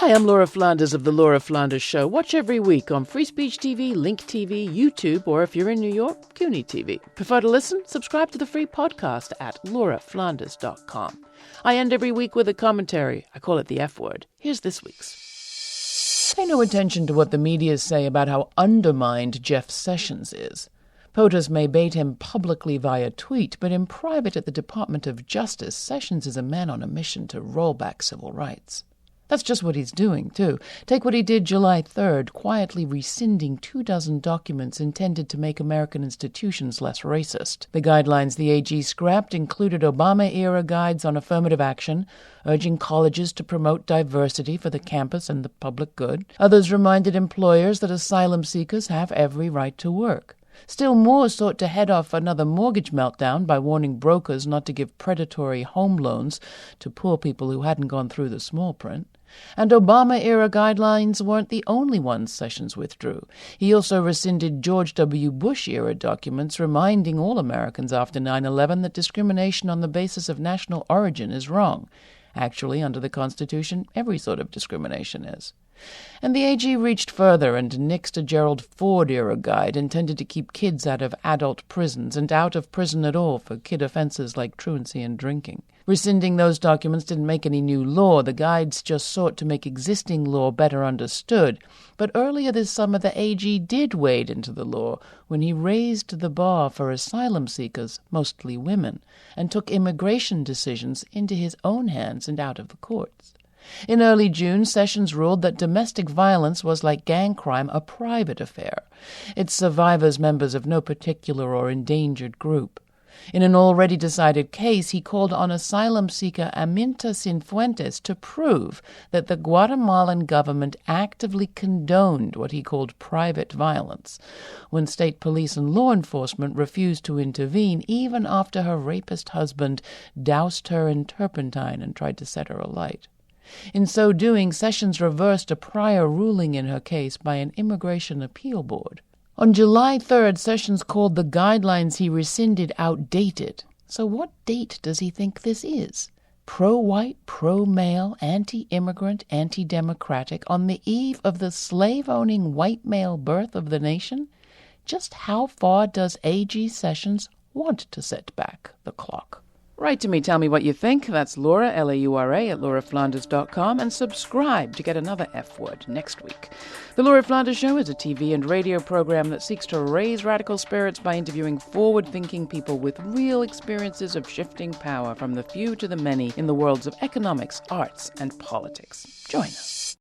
Hi, I'm Laura Flanders of The Laura Flanders Show. Watch every week on Free Speech TV, Link TV, YouTube, or if you're in New York, CUNY TV. Prefer to listen? Subscribe to the free podcast at lauraflanders.com. I end every week with a commentary. I call it the F word. Here's this week's. Pay no attention to what the media say about how undermined Jeff Sessions is. POTUS may bait him publicly via tweet, but in private at the Department of Justice, Sessions is a man on a mission to roll back civil rights. That's just what he's doing, too. Take what he did July 3rd, quietly rescinding 24 documents intended to make American institutions less racist. The guidelines the AG scrapped included Obama-era guides on affirmative action, urging colleges to promote diversity for the campus and the public good. Others reminded employers that asylum seekers have every right to work. Still more sought to head off another mortgage meltdown by warning brokers not to give predatory home loans to poor people who hadn't gone through the small print. And Obama-era guidelines weren't the only ones Sessions withdrew. He also rescinded George W. Bush-era documents reminding all Americans after 9/11 that discrimination on the basis of national origin is wrong. Actually, under the Constitution, every sort of discrimination is. And the AG reached further and nixed a Gerald Ford-era guide intended to keep kids out of adult prisons and out of prison at all for kid offenses like truancy and drinking. Rescinding those documents didn't make any new law. The guides just sought to make existing law better understood. But earlier this summer, the AG did wade into the law when he raised the bar for asylum seekers, mostly women, and took immigration decisions into his own hands and out of the courts. In early June, Sessions ruled that domestic violence was, like gang crime, a private affair, its survivors members of no particular or endangered group. In an already decided case, he called on asylum seeker Aminta Cifuentes to prove that the Guatemalan government actively condoned what he called private violence, when state police and law enforcement refused to intervene even after her rapist husband doused her in turpentine and tried to set her alight. In so doing, Sessions reversed a prior ruling in her case by an immigration appeal board. On July 3rd, Sessions called the guidelines he rescinded outdated. So what date does he think this is? Pro-white, pro-male, anti-immigrant, anti-democratic, on the eve of the slave-owning white male birth of the nation? Just how far does AG Sessions want to set back the clock? Write to me, tell me what you think. That's Laura, Laura, at lauraflanders.com, and subscribe to get another F word next week. The Laura Flanders Show is a TV and radio program that seeks to raise radical spirits by interviewing forward-thinking people with real experiences of shifting power from the few to the many in the worlds of economics, arts, and politics. Join us.